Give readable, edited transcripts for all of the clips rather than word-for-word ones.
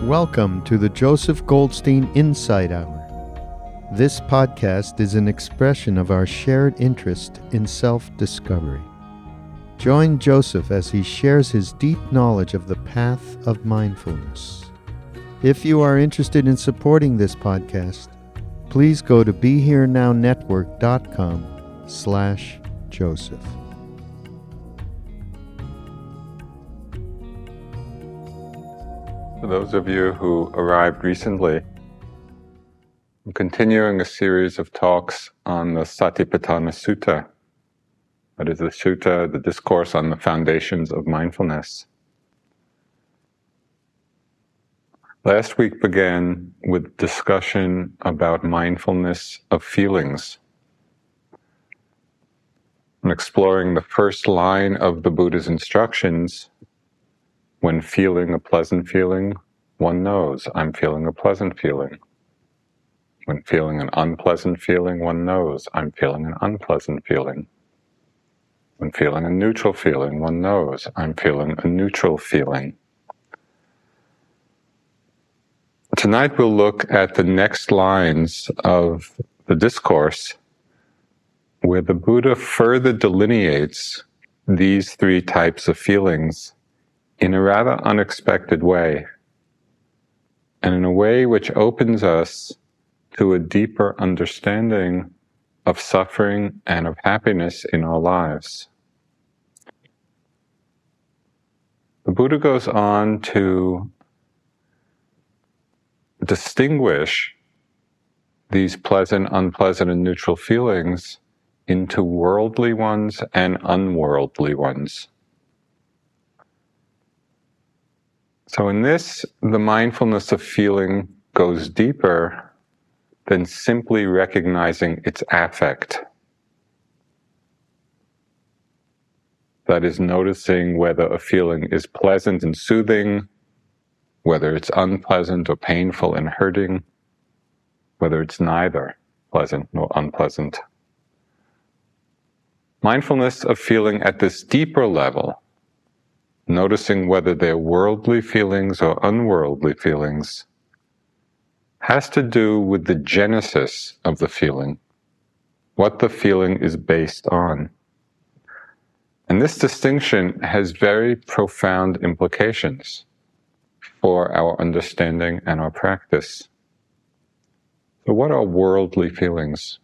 Welcome to the Joseph Goldstein Insight Hour. This podcast is an expression of our shared interest in self-discovery. Join Joseph as he shares his deep knowledge of the path of mindfulness. If you are interested in supporting this podcast, please go to BeHereNowNetwork.com/Joseph. For those of you who arrived recently, I'm continuing a series of talks on the Satipatthana Sutta. That is the sutta, the discourse on the foundations of mindfulness. Last week began with discussion about mindfulness of feelings, and exploring the first line of the Buddha's instructions. When feeling a pleasant feeling, one knows, I'm feeling a pleasant feeling. When feeling an unpleasant feeling, one knows, I'm feeling an unpleasant feeling. When feeling a neutral feeling, one knows, I'm feeling a neutral feeling. Tonight we'll look at the next lines of the discourse, where the Buddha further delineates these three types of feelings in a rather unexpected way, and in a way which opens us to a deeper understanding of suffering and of happiness in our lives. The Buddha goes on to distinguish these pleasant, unpleasant, and neutral feelings into worldly ones and unworldly ones. So in this, the mindfulness of feeling goes deeper than simply recognizing its affect. That is, noticing whether a feeling is pleasant and soothing, whether it's unpleasant or painful and hurting, whether it's neither pleasant nor unpleasant. Mindfulness of feeling at this deeper level, noticing whether they're worldly feelings or unworldly feelings, has to do with the genesis of the feeling, what the feeling is based on. And this distinction has very profound implications for our understanding and our practice. So what are worldly feelings?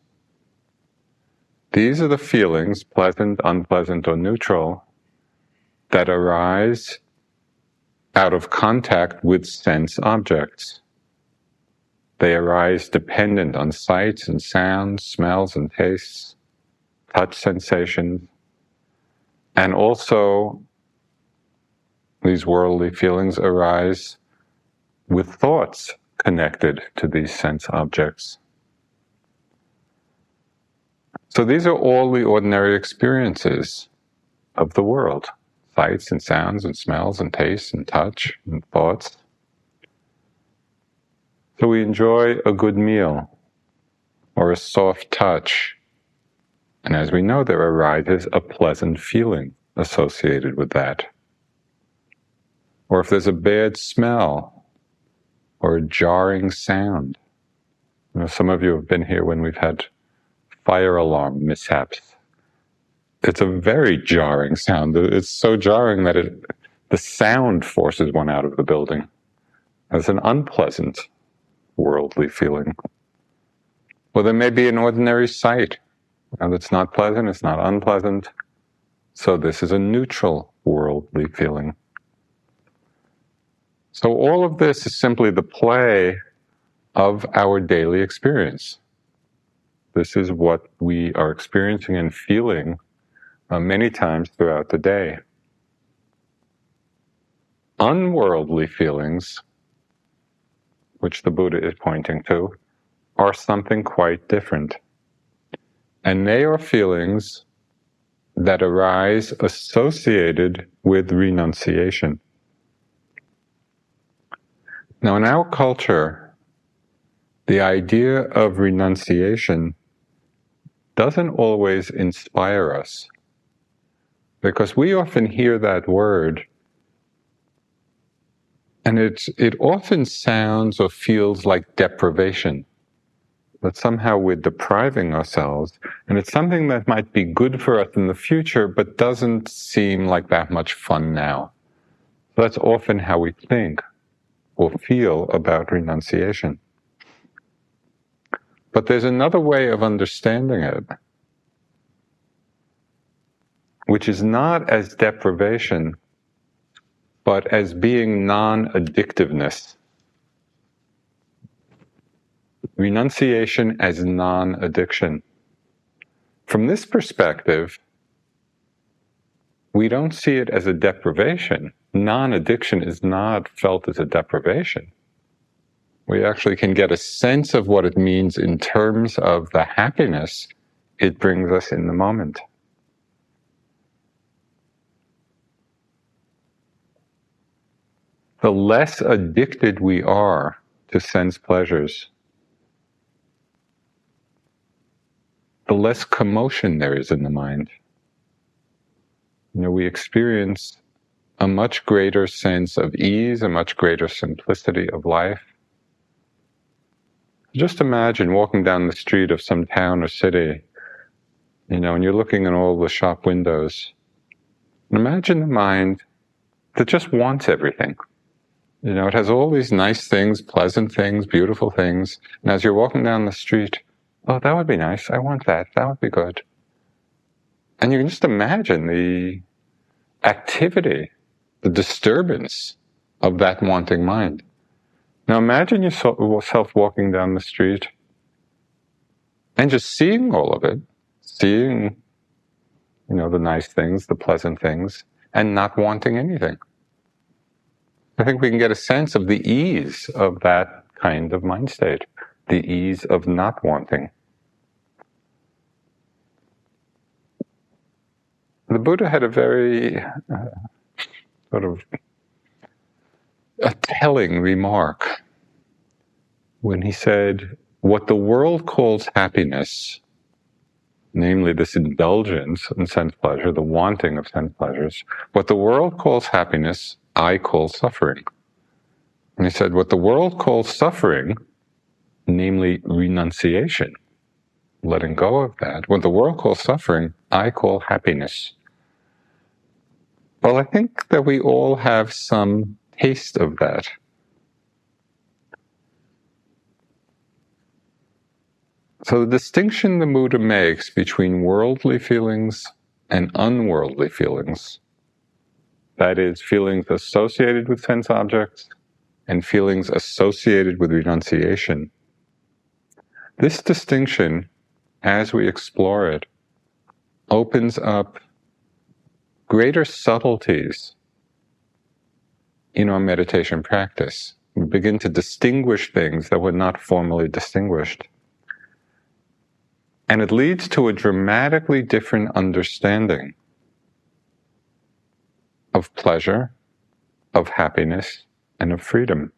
These are the feelings, pleasant, unpleasant, or neutral, that arise out of contact with sense objects. They arise dependent on sights and sounds, smells and tastes, touch sensations, and also these worldly feelings arise with thoughts connected to these sense objects. So these are all the ordinary experiences of the world: sights and sounds and smells and tastes and touch and thoughts. So we enjoy a good meal or a soft touch, and as we know, there arises a pleasant feeling associated with that. Or if there's a bad smell or a jarring sound. Some of you have been here when we've had fire alarm mishaps. It's a very jarring sound. It's so jarring that the sound forces one out of the building. It's an unpleasant worldly feeling. Well, there may be an ordinary sight, and it's not pleasant, it's not unpleasant. So this is a neutral worldly feeling. So all of this is simply the play of our daily experience. This is what we are experiencing and feeling many times throughout the day. Unworldly feelings, which the Buddha is pointing to, are something quite different. And they are feelings that arise associated with renunciation. Now, in our culture, the idea of renunciation doesn't always inspire us, because we often hear that word And it often sounds or feels like deprivation, that somehow we're depriving ourselves, and it's something that might be good for us in the future, but doesn't seem like that much fun now. So that's often how we think or feel about renunciation. But there's another way of understanding it, which is not as deprivation, but as being non-addictiveness. Renunciation as non-addiction. From this perspective, we don't see it as a deprivation. Non-addiction is not felt as a deprivation. We actually can get a sense of what it means in terms of the happiness it brings us in the moment. The less addicted we are to sense pleasures, the less commotion there is in the mind. We experience a much greater sense of ease, a much greater simplicity of life. Just imagine walking down the street of some town or city, and you're looking in all the shop windows. And imagine the mind that just wants everything. It has all these nice things, pleasant things, beautiful things. And as you're walking down the street, oh, that would be nice. I want that. That would be good. And you can just imagine the activity, the disturbance of that wanting mind. Now imagine yourself walking down the street and just seeing all of it, seeing, the nice things, the pleasant things, and not wanting anything. I think we can get a sense of the ease of that kind of mind state, the ease of not wanting. The Buddha had a very a telling remark when he said, what the world calls happiness, namely this indulgence in sense pleasure, the wanting of sense pleasures, what the world calls happiness, I call suffering. And he said, what the world calls suffering, namely renunciation, letting go of that, what the world calls suffering, I call happiness. Well, I think that we all have some taste of that. So the distinction the Buddha makes between worldly feelings and unworldly feelings, that is, feelings associated with sense objects and feelings associated with renunciation, this distinction, as we explore it, opens up greater subtleties in our meditation practice. We begin to distinguish things that were not formally distinguished. And it leads to a dramatically different understanding of pleasure, of happiness, and of freedom.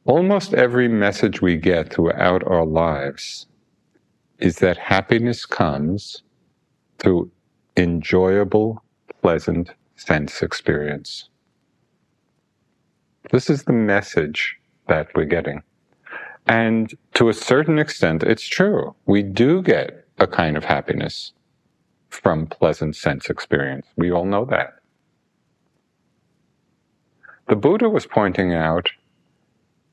Almost every message we get throughout our lives is that happiness comes through enjoyable, pleasant sense experience. This is the message that we're getting. And to a certain extent, it's true. We do get a kind of happiness from pleasant sense experience. We all know that. The Buddha was pointing out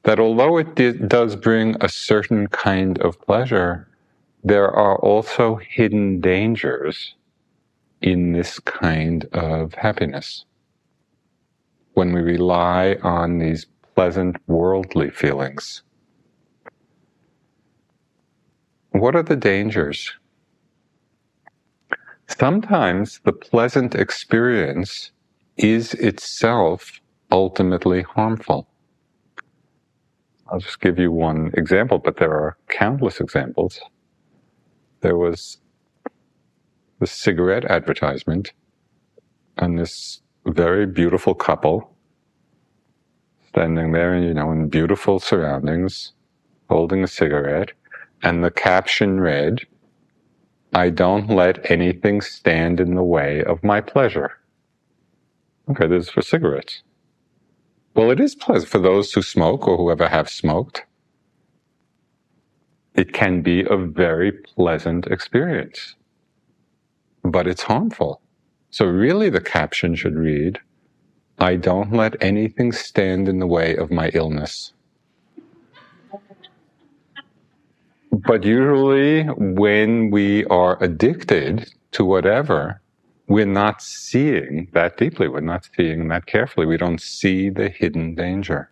that although it does bring a certain kind of pleasure, there are also hidden dangers in this kind of happiness when we rely on these pleasant worldly feelings. What are the dangers? Sometimes the pleasant experience is itself ultimately harmful. I'll just give you one example, but there are countless examples. There was the cigarette advertisement and this very beautiful couple standing there, in beautiful surroundings, holding a cigarette, and the caption read, "I don't let anything stand in the way of my pleasure." Okay, this is for cigarettes. Well, it is pleasant for those who smoke or whoever have smoked. It can be a very pleasant experience, but it's harmful. So really the caption should read, I don't let anything stand in the way of my illness. But usually when we are addicted to whatever, we're not seeing that deeply. We're not seeing that carefully. We don't see the hidden danger.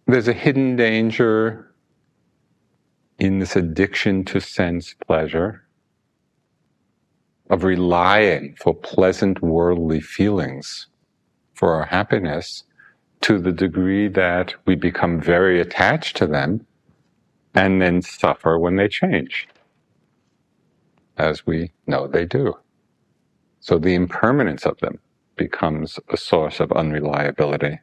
There's a hidden danger in this addiction to sense pleasure, of relying for pleasant worldly feelings for our happiness to the degree that we become very attached to them and then suffer when they change, as we know they do. So the impermanence of them becomes a source of unreliability.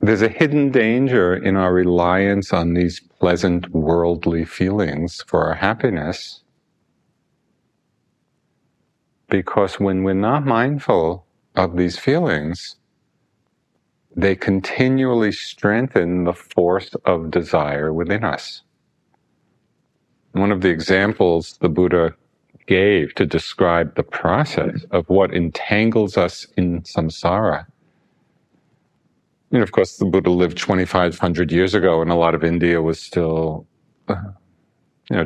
There's a hidden danger in our reliance on these pleasant worldly feelings for our happiness, because when we're not mindful of these feelings, they continually strengthen the force of desire within us. One of the examples the Buddha gave to describe the process of what entangles us in samsara. Of course, the Buddha lived 2,500 years ago, and a lot of India was still,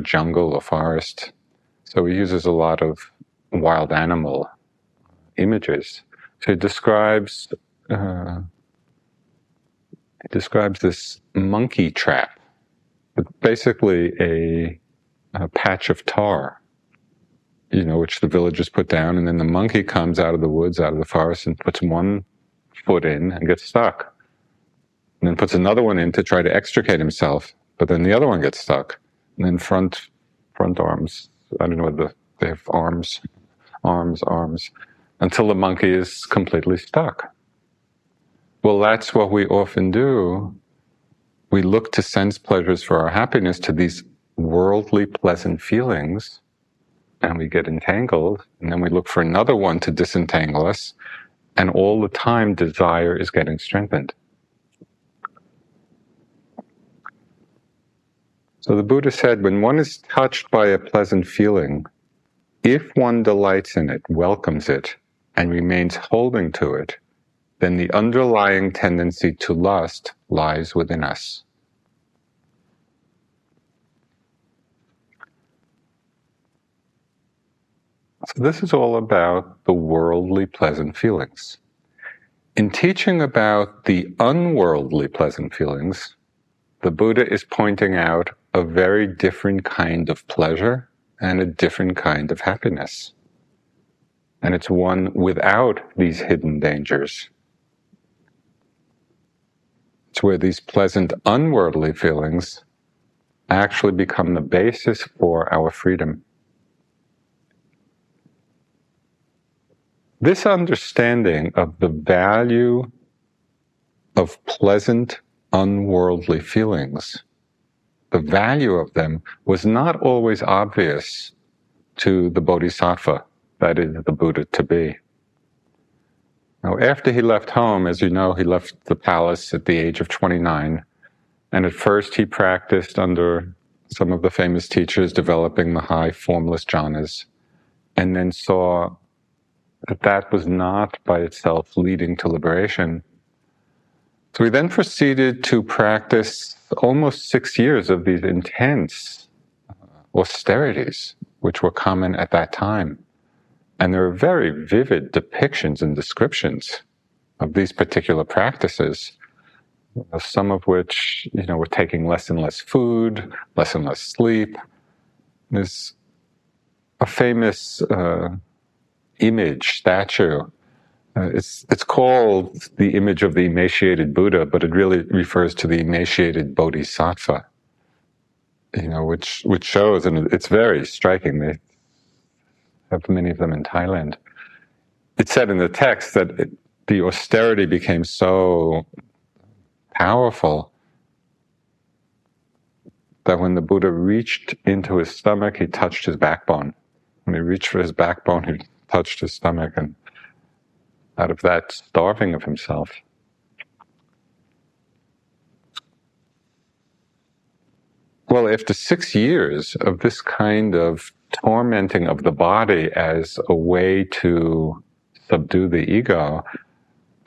jungle or forest. So he uses a lot of wild animal images. So he describes this monkey trap. It's basically a patch of tar, which the villagers put down, and then the monkey comes out of the woods, out of the forest, and puts one foot in and gets stuck. And then puts another one in to try to extricate himself, but then the other one gets stuck. And then front arms, I don't know whether they have arms, until the monkey is completely stuck. Well, that's what we often do. We look to sense pleasures for our happiness, to these worldly pleasant feelings, and we get entangled, and then we look for another one to disentangle us, and all the time desire is getting strengthened. So the Buddha said, when one is touched by a pleasant feeling, if one delights in it, welcomes it, and remains holding to it, then the underlying tendency to lust lies within us. So this is all about the worldly pleasant feelings. In teaching about the unworldly pleasant feelings, the Buddha is pointing out a very different kind of pleasure and a different kind of happiness. And it's one without these hidden dangers. It's where these pleasant unworldly feelings actually become the basis for our freedom. This understanding of the value of pleasant unworldly feelings, the value of them was not always obvious to the Bodhisattva, that is, the Buddha to be. Now, after he left home, as you know, he left the palace at the age of 29, and at first he practiced under some of the famous teachers, developing the high formless jhanas, and then saw that that was not by itself leading to liberation. So he then proceeded to practice almost 6 years of these intense austerities, which were common at that time. And there are very vivid depictions and descriptions of these particular practices, some of which, were taking less and less food, less and less sleep. There's a famous statue. It's called the image of the emaciated Buddha, but it really refers to the emaciated Bodhisattva, which shows, and it's very striking. They have many of them in Thailand. It said in the text that the austerity became so powerful that when the Buddha reached into his stomach, he touched his backbone. When he reached for his backbone, he touched his stomach, and out of that, starving of himself. Well, after 6 years of this kind of tormenting of the body as a way to subdue the ego,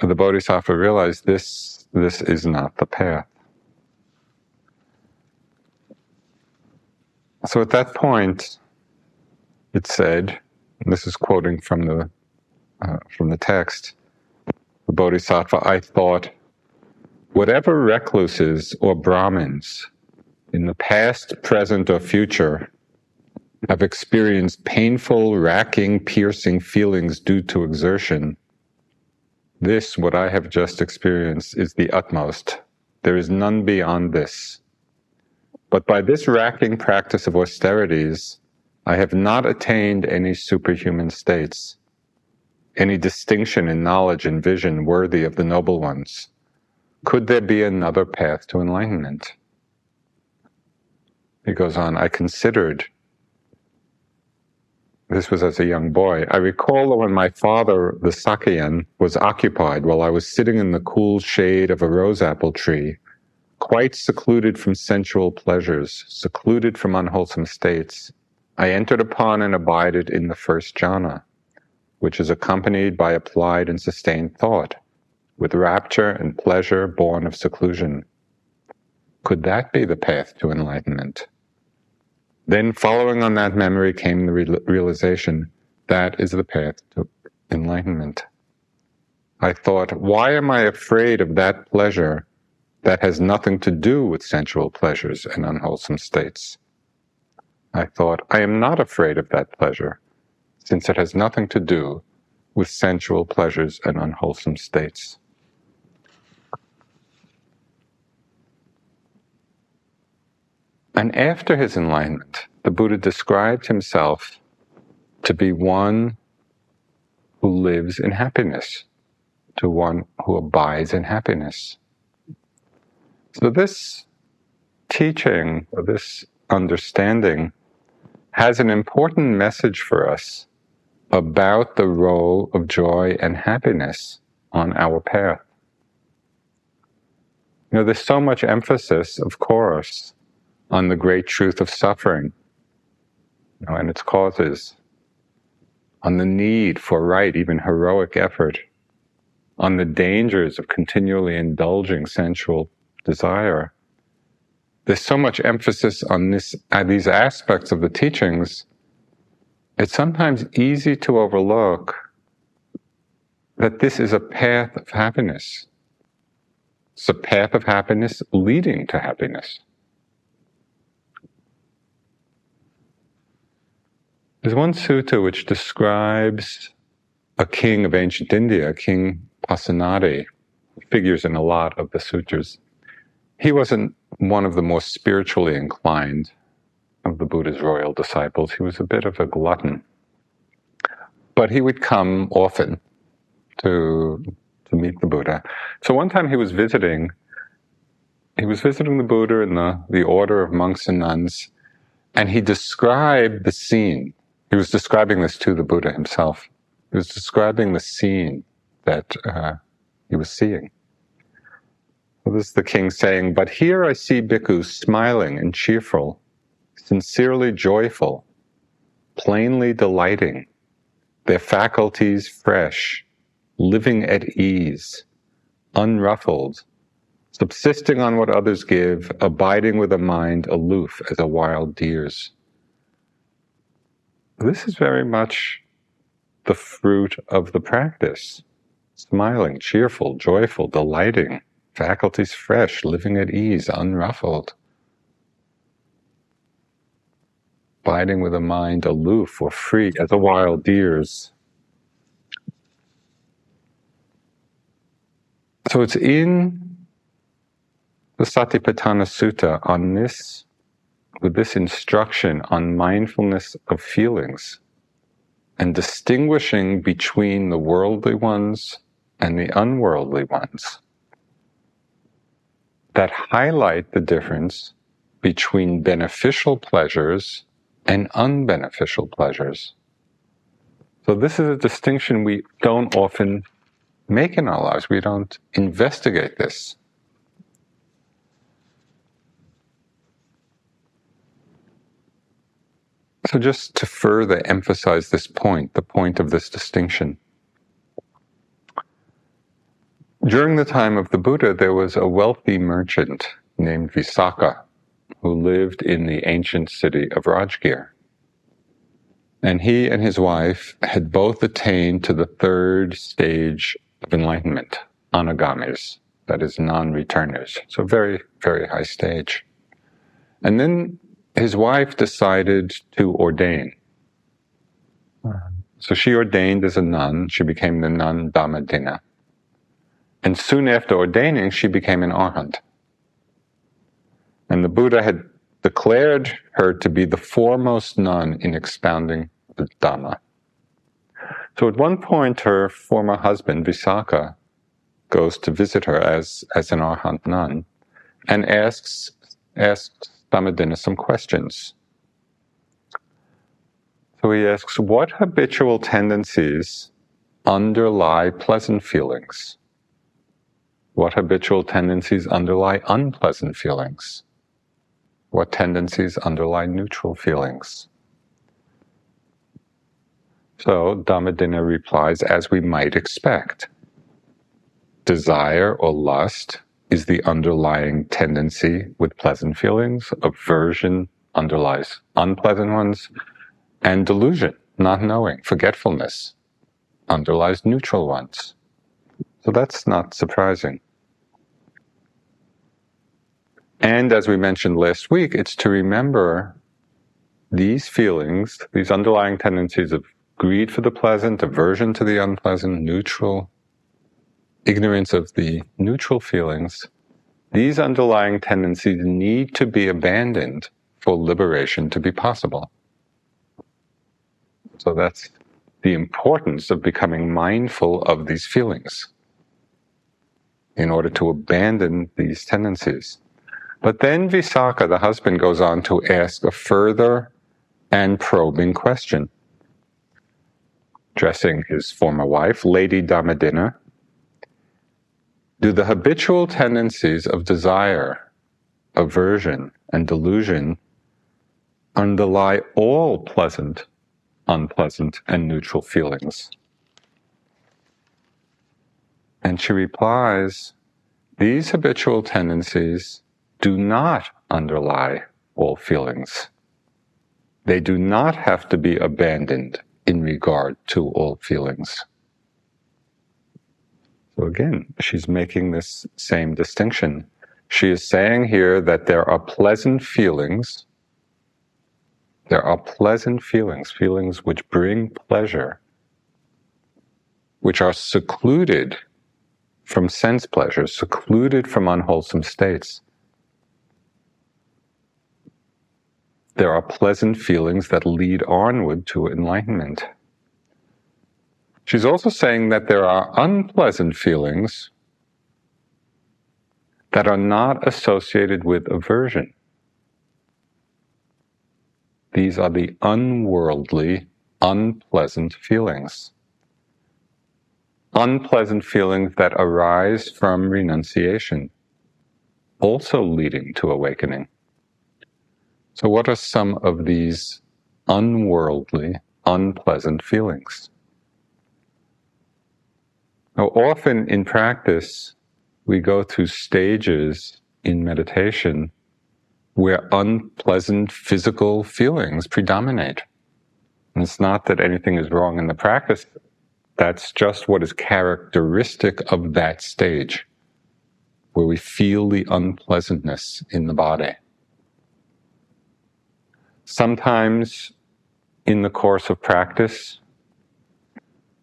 the Bodhisattva realized this is not the path. So at that point, it said, and this is quoting from the text, the Bodhisattva, I thought, whatever recluses or Brahmins in the past, present, or future have experienced painful, racking, piercing feelings due to exertion, this, what I have just experienced, is the utmost. There is none beyond this. But by this racking practice of austerities, I have not attained any superhuman states, any distinction in knowledge and vision worthy of the noble ones. Could there be another path to enlightenment? He goes on, I considered, this was as a young boy, I recall that when my father, the Sakyan, was occupied while I was sitting in the cool shade of a rose apple tree, quite secluded from sensual pleasures, secluded from unwholesome states, I entered upon and abided in the first jhana, which is accompanied by applied and sustained thought, with rapture and pleasure born of seclusion. Could that be the path to enlightenment? Then, following on that memory, came the realization that is the path to enlightenment. I thought, why am I afraid of that pleasure that has nothing to do with sensual pleasures and unwholesome states? I thought, I am not afraid of that pleasure, since it has nothing to do with sensual pleasures and unwholesome states. And after his enlightenment, the Buddha described himself to be one who lives in happiness, to one who abides in happiness. So this teaching, or this understanding, has an important message for us about the role of joy and happiness on our path. You know, there's so much emphasis, of course, on the great truth of suffering, you know, and its causes, on the need for right, even heroic effort, on the dangers of continually indulging sensual desire. There's so much emphasis on these aspects of the teachings, it's sometimes easy to overlook that this is a path of happiness. It's a path of happiness leading to happiness. There's one sutta which describes a king of ancient India, King Pasenadi, who figures in a lot of the sutras. He wasn't one of the more spiritually inclined of the Buddha's royal disciples. He was a bit of a glutton. But he would come often to meet the Buddha. So one time he was visiting the Buddha in the order of monks and nuns, and he described the scene. He was describing this to the Buddha himself. He was describing the scene that he was seeing. Well, this is the king saying, but here I see bhikkhus smiling and cheerful, sincerely joyful, plainly delighting, their faculties fresh, living at ease, unruffled, subsisting on what others give, abiding with a mind aloof as a wild deer's. This is very much the fruit of the practice. Smiling, cheerful, joyful, delighting, faculties fresh, living at ease, unruffled. Abiding with a mind aloof or free as a wild deer's. So it's in the Satipatthana Sutta with this instruction on mindfulness of feelings and distinguishing between the worldly ones and the unworldly ones, that highlight the difference between beneficial pleasures and unbeneficial pleasures. So this is a distinction we don't often make in our lives. We don't investigate this. So just to further emphasize this point, the point of this distinction. During the time of the Buddha, there was a wealthy merchant named Visakha who lived in the ancient city of Rajgir. And he and his wife had both attained to the third stage of enlightenment, anagamis, that is, non-returners. So very, very high stage. And then his wife decided to ordain. So she ordained as a nun. She became the nun Dhammadinna. And soon after ordaining, she became an arhat. And the Buddha had declared her to be the foremost nun in expounding the Dhamma. So at one point, her former husband, Visakha, goes to visit her as an arhat nun and asks Dhammadinna some questions. So he asks, what habitual tendencies underlie pleasant feelings? What habitual tendencies underlie unpleasant feelings? What tendencies underlie neutral feelings? So Dhammadinna replies, as we might expect. Desire or lust is the underlying tendency with pleasant feelings. Aversion underlies unpleasant ones. And delusion, not knowing, forgetfulness, underlies neutral ones. So that's not surprising. And as we mentioned last week, it's to remember these feelings, these underlying tendencies of greed for the pleasant, aversion to the unpleasant, neutral, ignorance of the neutral feelings. These underlying tendencies need to be abandoned for liberation to be possible. So that's the importance of becoming mindful of these feelings in order to abandon these tendencies. But then Visakha, the husband, goes on to ask a further and probing question. Addressing his former wife, Lady Dhammadinna, do the habitual tendencies of desire, aversion, and delusion underlie all pleasant, unpleasant, and neutral feelings? And she replies, these habitual tendencies do not underlie all feelings. They do not have to be abandoned in regard to all feelings. So again, she's making this same distinction. She is saying here that there are pleasant feelings. There are pleasant feelings, feelings which bring pleasure, which are secluded from sense pleasure, secluded from unwholesome states. There are pleasant feelings that lead onward to enlightenment. She's also saying that there are unpleasant feelings that are not associated with aversion. These are the unworldly, unpleasant feelings. Unpleasant feelings that arise from renunciation, also leading to awakening. So what are some of these unworldly, unpleasant feelings? Now, often in practice, we go through stages in meditation where unpleasant physical feelings predominate. And it's not that anything is wrong in the practice. That's just what is characteristic of that stage, where we feel the unpleasantness in the body. Sometimes in the course of practice,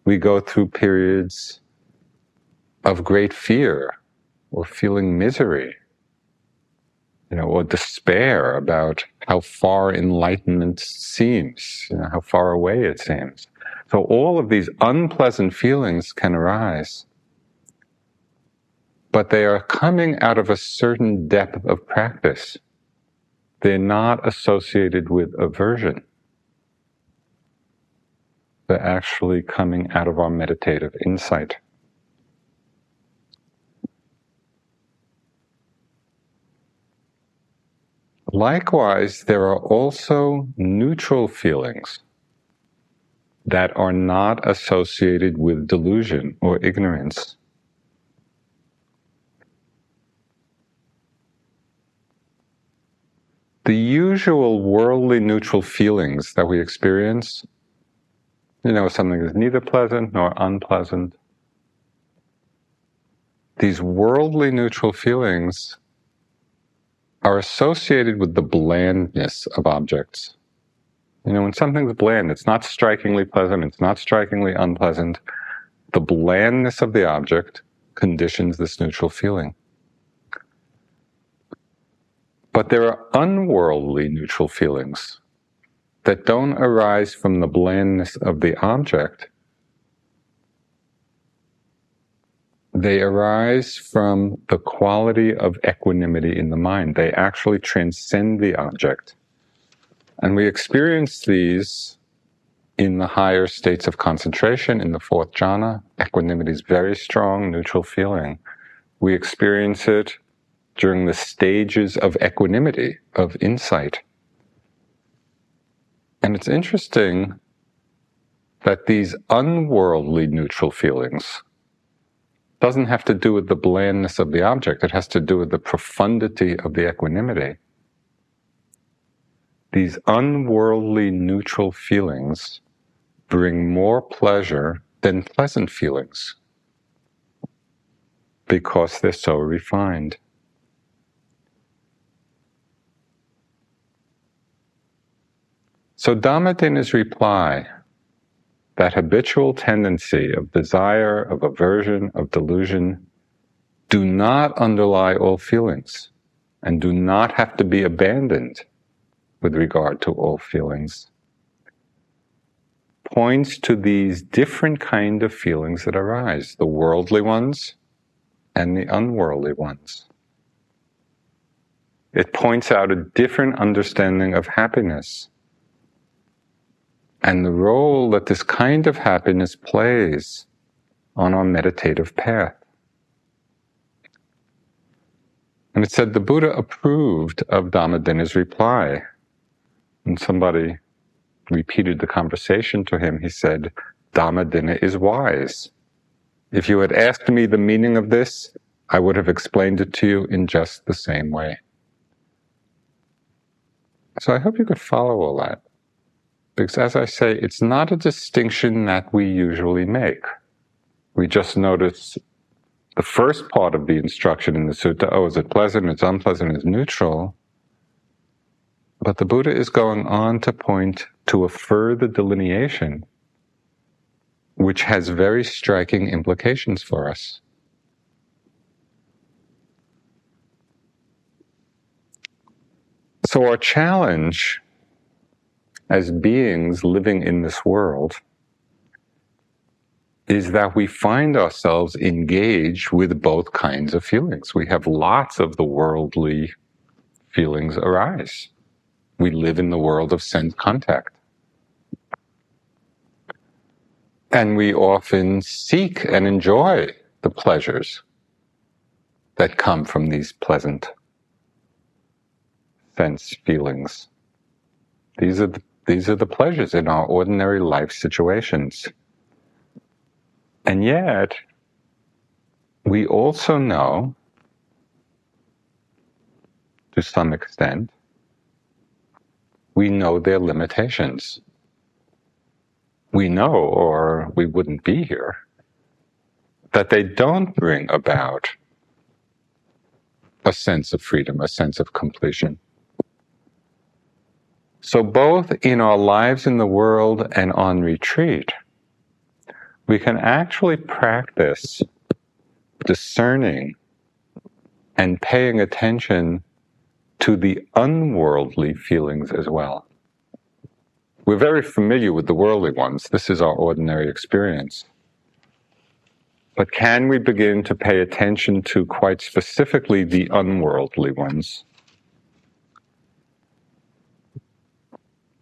we go through periods of great fear or feeling misery, or despair about how far enlightenment seems, how far away it seems. So all of these unpleasant feelings can arise, but they are coming out of a certain depth of practice. they're not associated with aversion. They're actually coming out of our meditative insight. Likewise, there are also neutral feelings that are not associated with delusion or ignorance. The usual worldly neutral feelings that we experience, something is neither pleasant nor unpleasant. These worldly neutral feelings are associated with the blandness of objects. When something's bland, it's not strikingly pleasant, it's not strikingly unpleasant. The blandness of the object conditions this neutral feeling. But there are unworldly neutral feelings that don't arise from the blandness of the object. They arise from the quality of equanimity in the mind. They actually transcend the object. And we experience these in the higher states of concentration, in the fourth jhana. Equanimity is very strong, neutral feeling. We experience it during the stages of equanimity, of insight. And it's interesting that these unworldly neutral feelings doesn't have to do with the blandness of the object. It has to do with the profundity of the equanimity. These unworldly neutral feelings bring more pleasure than pleasant feelings because they're so refined. So Dhammadinna's reply, that habitual tendency of desire, of aversion, of delusion, do not underlie all feelings and do not have to be abandoned with regard to all feelings, points to these different kind of feelings that arise, the worldly ones and the unworldly ones. It points out a different understanding of happiness and the role that this kind of happiness plays on our meditative path. And it said the Buddha approved of Dhammadinna's reply. And somebody repeated the conversation to him. He said, Dhammadinna is wise. If you had asked me the meaning of this, I would have explained it to you in just the same way. So I hope you could follow all that. Because as I say, it's not a distinction that we usually make. We just notice the first part of the instruction in the sutta, is it pleasant, it's unpleasant, it's neutral. But the Buddha is going on to point to a further delineation which has very striking implications for us. So our challenge as beings living in this world is that we find ourselves engaged with both kinds of feelings. We have lots of the worldly feelings arise. We live in the world of sense contact. And we often seek and enjoy the pleasures that come from these pleasant sense feelings. These are the pleasures in our ordinary life situations. And yet, we also know, to some extent, we know their limitations. We know, or we wouldn't be here, that they don't bring about a sense of freedom, a sense of completion. So both in our lives in the world and on retreat, we can actually practice discerning and paying attention to the unworldly feelings as well. We're very familiar with the worldly ones. This is our ordinary experience. But can we begin to pay attention to quite specifically the unworldly ones?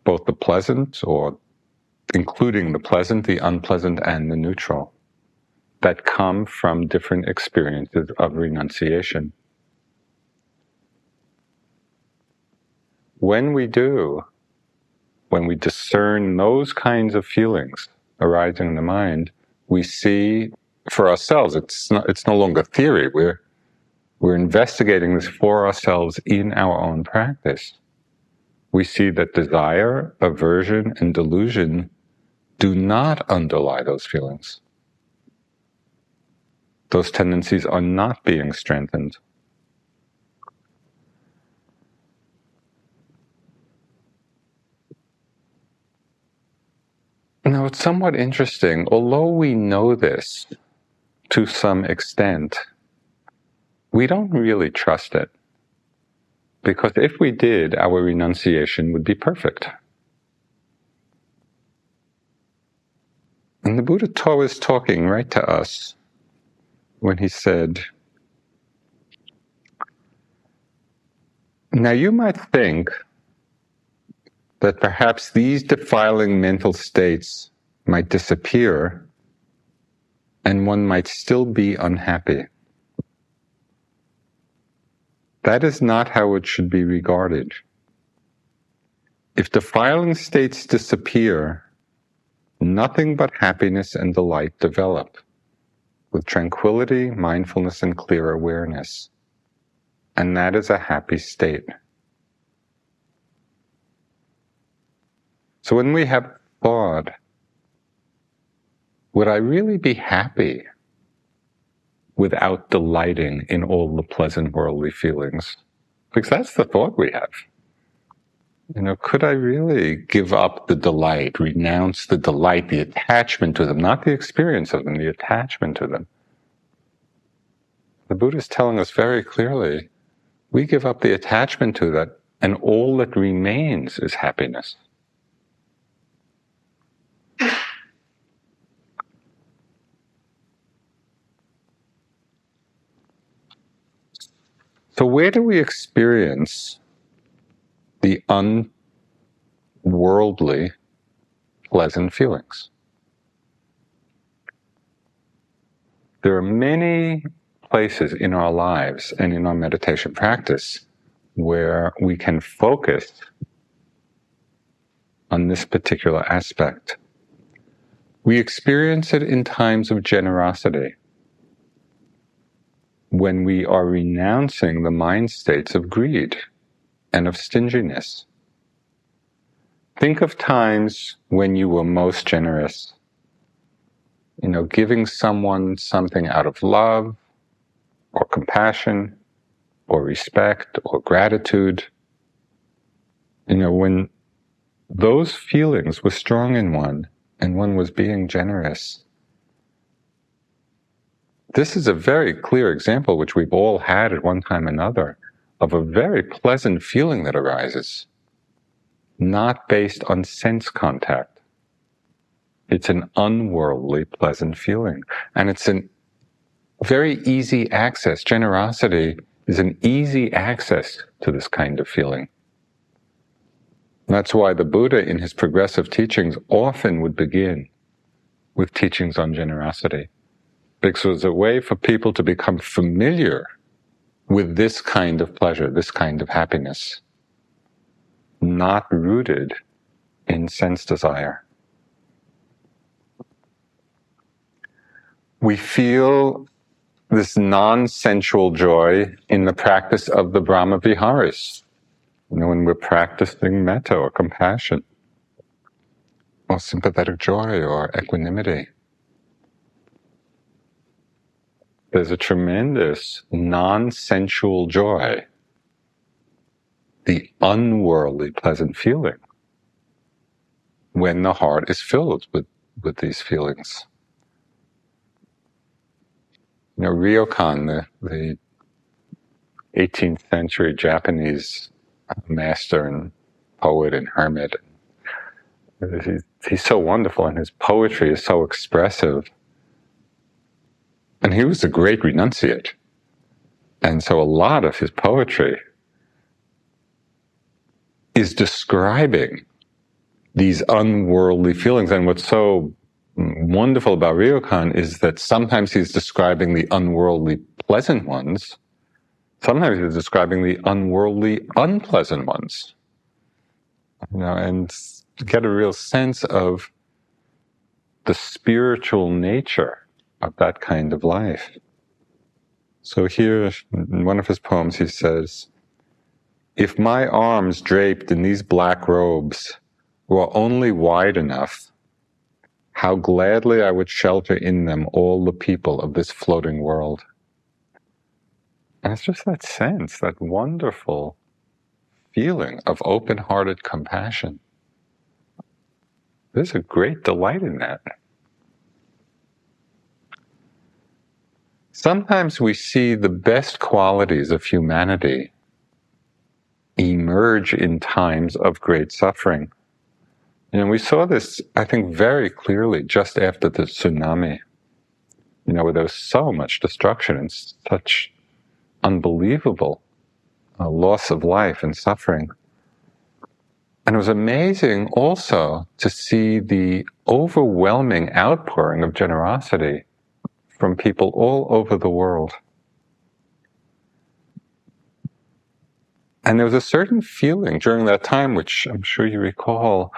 both the pleasant, or including the pleasant, the unpleasant, and the neutral, that come from different experiences of renunciation. When we discern those kinds of feelings arising in the mind, we see for ourselves, it's no longer theory. We're investigating this for ourselves in our own practice. We see that desire, aversion, and delusion do not underlie those feelings. Those tendencies are not being strengthened. Now, it's somewhat interesting. Although we know this to some extent, we don't really trust it. Because if we did, our renunciation would be perfect. And the Buddha was talking right to us when he said, now you might think that perhaps these defiling mental states might disappear and one might still be unhappy. That is not how it should be regarded. If defiling states disappear, nothing but happiness and delight develop, with tranquility, mindfulness, and clear awareness. And that is a happy state. So when we have thought, would I really be happy without delighting in all the pleasant worldly feelings? Because that's the thought we have. Could I really give up the delight, renounce the delight, the attachment to them, not the experience of them, the attachment to them? The Buddha is telling us very clearly, we give up the attachment to that, and all that remains is happiness. So where do we experience the unworldly pleasant feelings? There are many places in our lives and in our meditation practice where we can focus on this particular aspect. We experience it in times of generosity, when we are renouncing the mind states of greed and of stinginess. Think of times when you were most generous. Giving someone something out of love, or compassion, or respect, or gratitude. When those feelings were strong in one, and one was being generous. This is a very clear example, which we've all had at one time or another, of a very pleasant feeling that arises, not based on sense contact. It's an unworldly pleasant feeling. And it's an very easy access. Generosity is an easy access to this kind of feeling. That's why the Buddha, in his progressive teachings, often would begin with teachings on generosity. Because it was a way for people to become familiar with this kind of pleasure, this kind of happiness, not rooted in sense desire. We feel this non-sensual joy in the practice of the Brahma Viharas. When we're practicing metta or compassion, or sympathetic joy or equanimity. There's a tremendous non-sensual joy, the unworldly pleasant feeling, when the heart is filled with these feelings. Ryokan, the 18th century Japanese master and poet and hermit, he's so wonderful, and his poetry is so expressive. And he was a great renunciate. And so a lot of his poetry is describing these unworldly feelings. And what's so wonderful about Ryokan is that sometimes he's describing the unworldly pleasant ones, sometimes he's describing the unworldly unpleasant ones. And get a real sense of the spiritual nature of that kind of life. So here, in one of his poems, he says, "If my arms draped in these black robes were only wide enough, how gladly I would shelter in them all the people of this floating world." And it's just that sense, that wonderful feeling of open-hearted compassion. There's a great delight in that. Sometimes we see the best qualities of humanity emerge in times of great suffering. We saw this, I think, very clearly just after the tsunami, where there was so much destruction and such unbelievable loss of life and suffering. And it was amazing also to see the overwhelming outpouring of generosity from people all over the world. And there was a certain feeling during that time, which I'm sure you recall,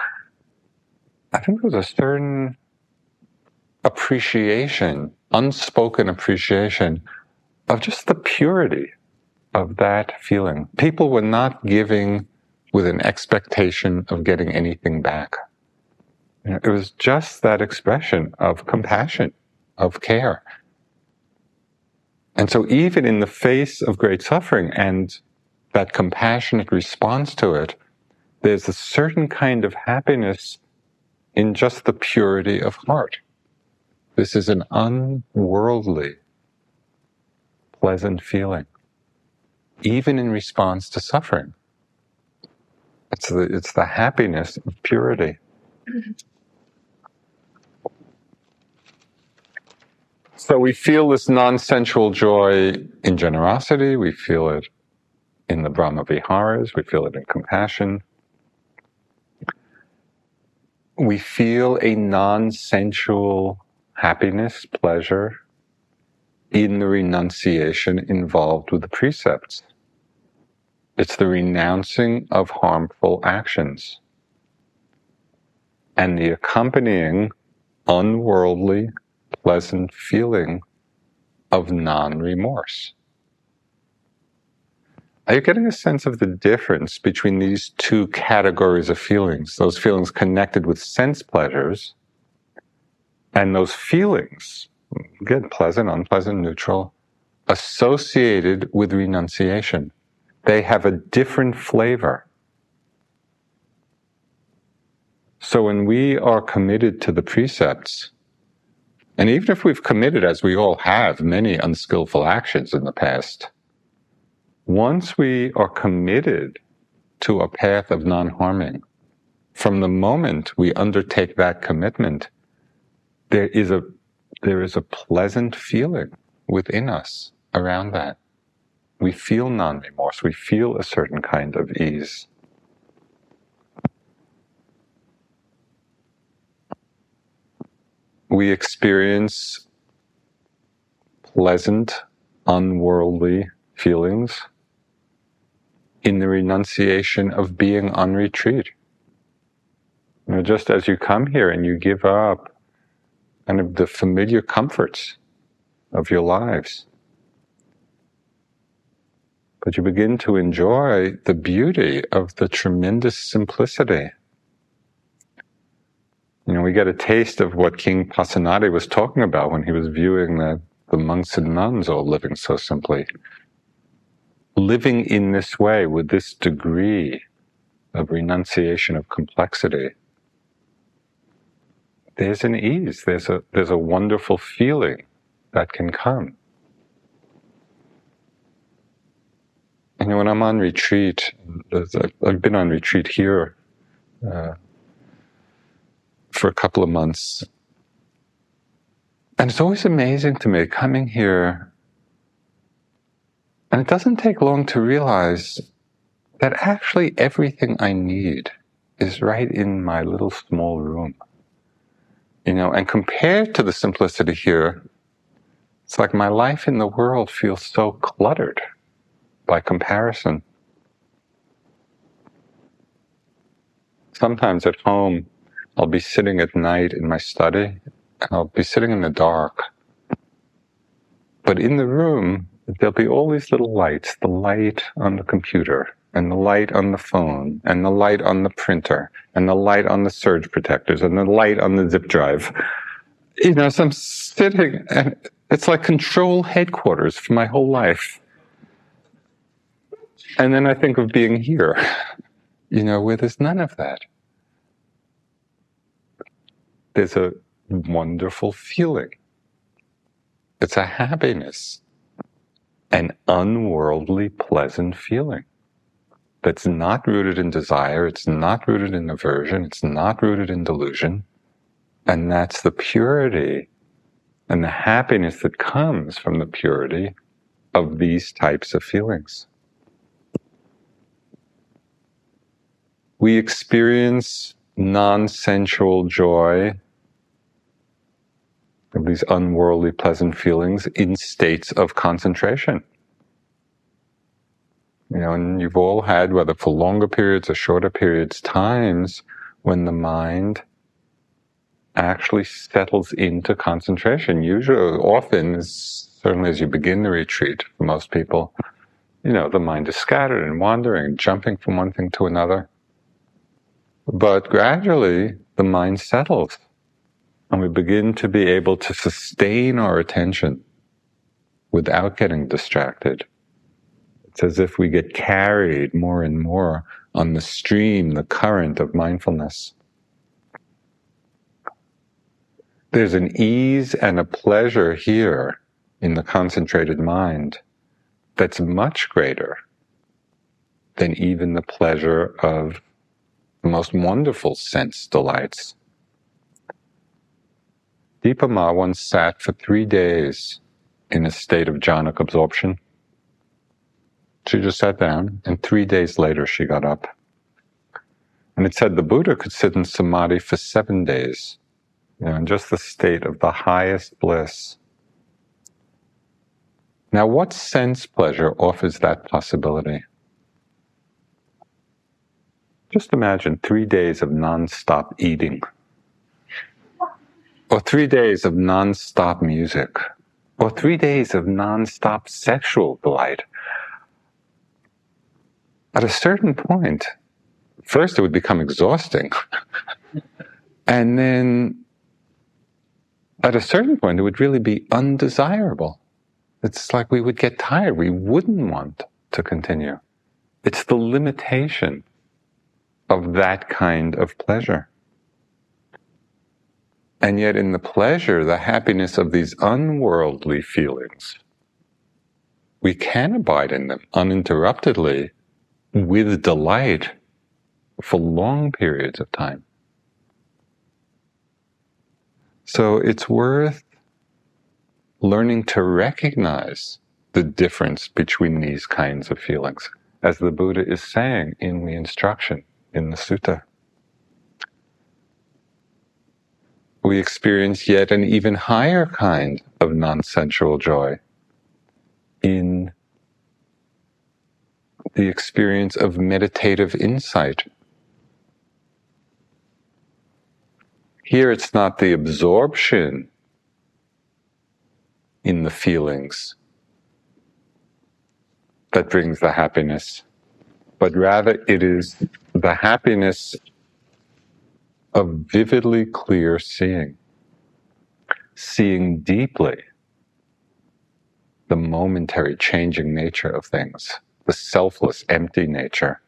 I think there was a certain appreciation, unspoken appreciation of just the purity of that feeling. People were not giving with an expectation of getting anything back. It was just that expression of compassion, of care. And so even in the face of great suffering and that compassionate response to it, there's a certain kind of happiness in just the purity of heart. This is an unworldly, pleasant feeling, even in response to suffering. It's the happiness of purity. So we feel this non-sensual joy in generosity, we feel it in the Brahma Viharas, we feel it in compassion. We feel a non-sensual happiness, pleasure in the renunciation involved with the precepts. It's the renouncing of harmful actions and the accompanying unworldly, pleasant feeling of non-remorse. Are you getting a sense of the difference between these two categories of feelings? Those feelings connected with sense pleasures and those feelings, again, pleasant, unpleasant, neutral, associated with renunciation. They have a different flavor. So when we are committed to the precepts, and even if we've committed, as we all have, many unskillful actions in the past, once we are committed to a path of non-harming, from the moment we undertake that commitment, there is a pleasant feeling within us around that. We feel non-remorse. We feel a certain kind of ease. We experience pleasant, unworldly feelings in the renunciation of being on retreat. Just as you come here and you give up kind of the familiar comforts of your lives, but you begin to enjoy the beauty of the tremendous simplicity. We get a taste of what King Pasenadi was talking about when he was viewing the monks and nuns all living so simply. Living in this way, with this degree of renunciation of complexity, there's an ease, there's a wonderful feeling that can come. And when I'm on retreat, I've been on retreat here for a couple of months, and it's always amazing to me coming here, and it doesn't take long to realize that actually everything I need is right in my little small room. And compared to the simplicity here, it's like my life in the world feels so cluttered by comparison. Sometimes at home, I'll be sitting at night in my study, and I'll be sitting in the dark. But in the room, there'll be all these little lights, the light on the computer, and the light on the phone, and the light on the printer, and the light on the surge protectors, and the light on the zip drive. So I'm sitting, and it's like control headquarters for my whole life. And then I think of being here, where there's none of that. There's a wonderful feeling. It's a happiness, an unworldly, pleasant feeling that's not rooted in desire, it's not rooted in aversion, it's not rooted in delusion. And that's the purity and the happiness that comes from the purity of these types of feelings. We experience non-sensual joy, of these unworldly, pleasant feelings, in states of concentration. And you've all had, whether for longer periods or shorter periods, times when the mind actually settles into concentration. Usually, often, certainly as you begin the retreat, for most people, the mind is scattered and wandering and jumping from one thing to another. But gradually, the mind settles, and we begin to be able to sustain our attention without getting distracted. It's as if we get carried more and more on the stream, the current of mindfulness. There's an ease and a pleasure here in the concentrated mind that's much greater than even the pleasure of the most wonderful sense delights. Dipa Ma once sat for 3 days in a state of jhanic absorption. She just sat down, and 3 days later she got up. And it said the Buddha could sit in samadhi for 7 days, in just the state of the highest bliss. Now, what sense pleasure offers that possibility? Just imagine 3 days of non-stop eating, or 3 days of non-stop music, or 3 days of non-stop sexual delight. At a certain point, first it would become exhausting, and then at a certain point it would really be undesirable. It's like we would get tired, we wouldn't want to continue. It's the limitation of that kind of pleasure. And yet in the pleasure, the happiness of these unworldly feelings, we can abide in them uninterruptedly with delight for long periods of time. So it's worth learning to recognize the difference between these kinds of feelings, as the Buddha is saying in the instruction in the sutta. We experience yet an even higher kind of non-sensual joy in the experience of meditative insight. Here it's not the absorption in the feelings that brings the happiness, but rather it is the happiness of vividly clear seeing deeply the momentary changing nature of things, the selfless, empty nature.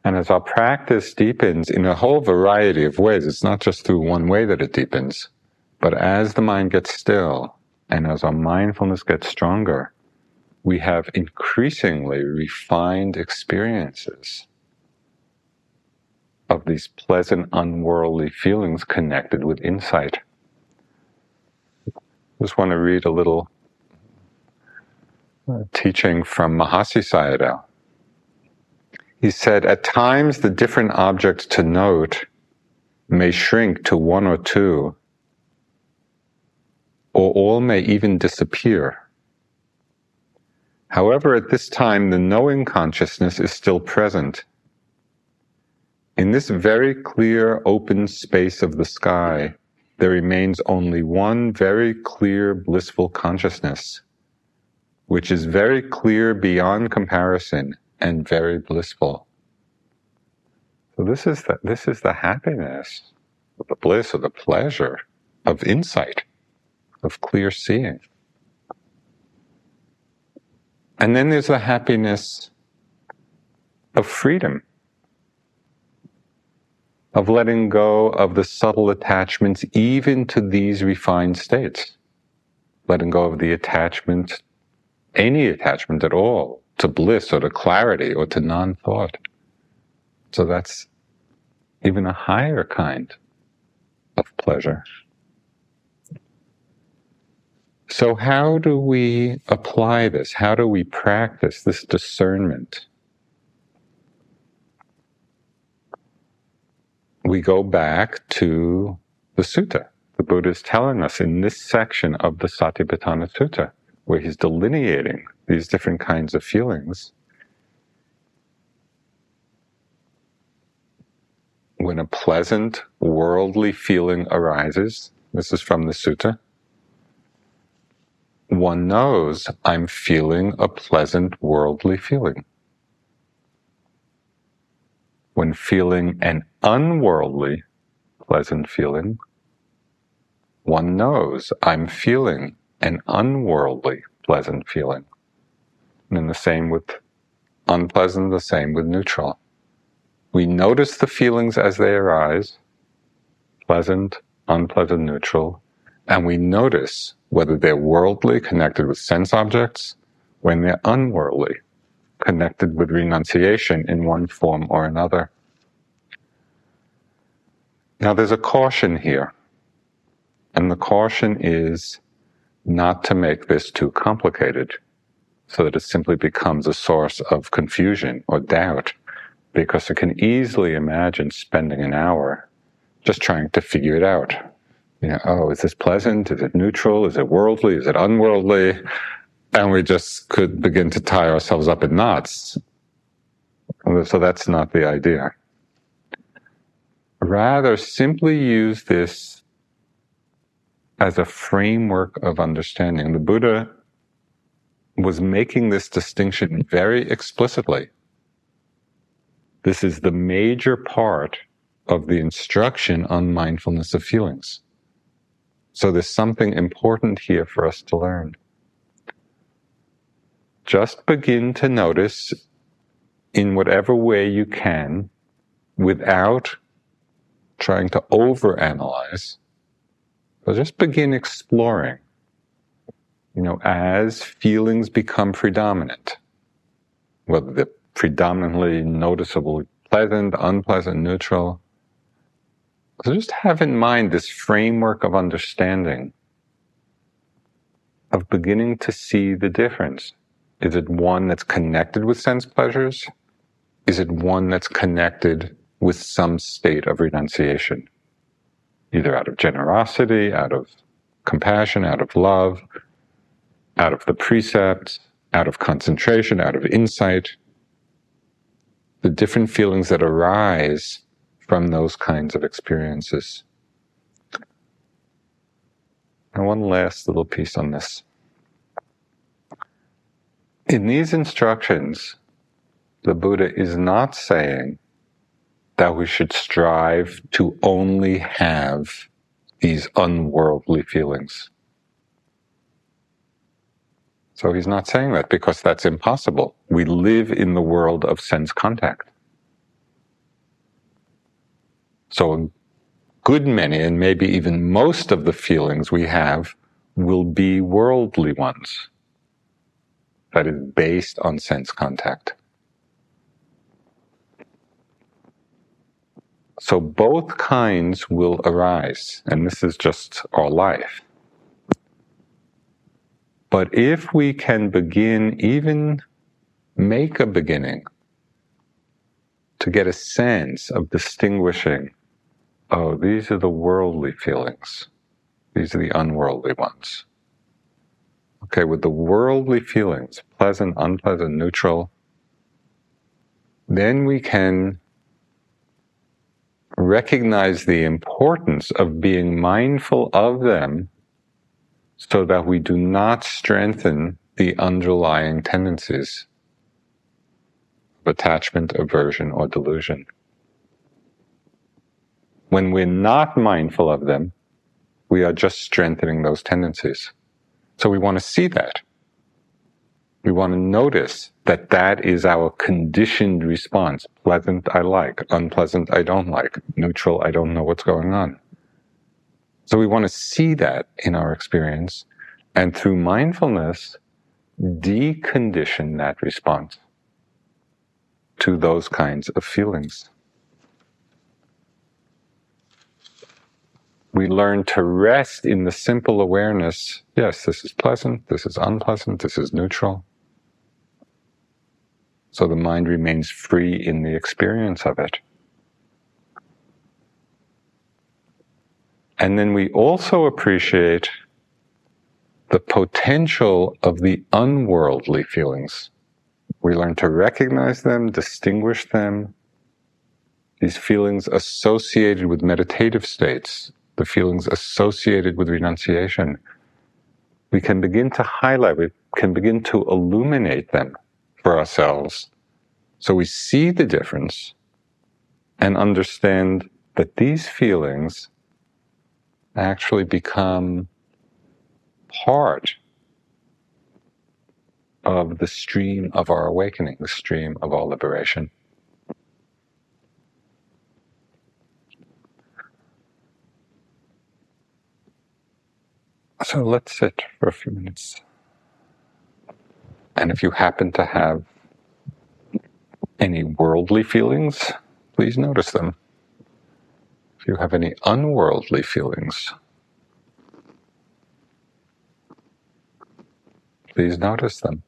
And as our practice deepens in a whole variety of ways, it's not just through one way that it deepens, but as the mind gets still and as our mindfulness gets stronger, we have increasingly refined experiences of these pleasant, unworldly feelings connected with insight. I just want to read a little teaching from Mahasi Sayadaw. He said, at times the different objects to note may shrink to one or two, or all may even disappear. However, at this time, the knowing consciousness is still present. In this very clear, open space of the sky, there remains only one very clear, blissful consciousness, which is very clear beyond comparison and very blissful. So this is the happiness, the bliss, or the pleasure of insight, of clear seeing. And then there's the happiness of freedom, of letting go of the subtle attachments even to these refined states. Letting go of the attachment, any attachment at all, to bliss or to clarity or to non-thought. So that's even a higher kind of pleasure. So how do we apply this? How do we practice this discernment? We go back to the sutta. The Buddha is telling us in this section of the Satipatthana Sutta, where he's delineating these different kinds of feelings. When a pleasant, worldly feeling arises, this is from the sutta, one knows I'm feeling a pleasant, worldly feeling. When feeling an unworldly, pleasant feeling, one knows I'm feeling an unworldly, pleasant feeling. And then the same with unpleasant, the same with neutral. We notice the feelings as they arise, pleasant, unpleasant, neutral, and we notice whether they're worldly, connected with sense objects, when they're unworldly, connected with renunciation in one form or another. Now there's a caution here, and the caution is not to make this too complicated, so that it simply becomes a source of confusion or doubt, because it can easily imagine spending an hour just trying to figure it out. Oh, is this pleasant? Is it neutral? Is it worldly? Is it unworldly? And we just could begin to tie ourselves up in knots. So that's not the idea. Rather, simply use this as a framework of understanding. The Buddha was making this distinction very explicitly. This is the major part of the instruction on mindfulness of feelings. So there's something important here for us to learn. Just begin to notice in whatever way you can, without trying to overanalyze. So just begin exploring, as feelings become predominant, whether they're predominantly noticeably pleasant, unpleasant, neutral. So just have in mind this framework of understanding, of beginning to see the difference. Is it one that's connected with sense pleasures? Is it one that's connected with some state of renunciation? Either out of generosity, out of compassion, out of love, out of the precepts, out of concentration, out of insight. The different feelings that arise from those kinds of experiences. And one last little piece on this. In these instructions, the Buddha is not saying that we should strive to only have these unworldly feelings. So he's not saying that because that's impossible. We live in the world of sense contact. So a good many, and maybe even most of the feelings we have will be worldly ones. That is based on sense contact. So both kinds will arise, and this is just our life. But if we can begin, even make a beginning to get a sense of distinguishing, oh, these are the worldly feelings. These are the unworldly ones. Okay, with the worldly feelings, pleasant, unpleasant, neutral, then we can recognize the importance of being mindful of them so that we do not strengthen the underlying tendencies of attachment, aversion, or delusion. When we're not mindful of them, we are just strengthening those tendencies. So we want to see that. We want to notice that that is our conditioned response. Pleasant, I like. Unpleasant, I don't like. Neutral, I don't know what's going on. So we want to see that in our experience, and through mindfulness, decondition that response to those kinds of feelings. We learn to rest in the simple awareness, yes, this is pleasant, this is unpleasant, this is neutral. So the mind remains free in the experience of it. And then we also appreciate the potential of the unworldly feelings. We learn to recognize them, distinguish them, these feelings associated with meditative states, the feelings associated with renunciation. We can begin to highlight, we can begin to illuminate them for ourselves. So we see the difference and understand that these feelings actually become part of the stream of our awakening, the stream of our liberation. So let's sit for a few minutes. And if you happen to have any worldly feelings, please notice them. If you have any unworldly feelings, please notice them.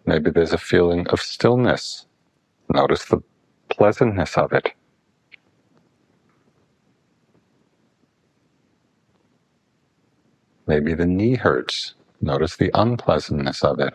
Maybe there's a feeling of stillness. Notice the pleasantness of it. Maybe the knee hurts. Notice the unpleasantness of it.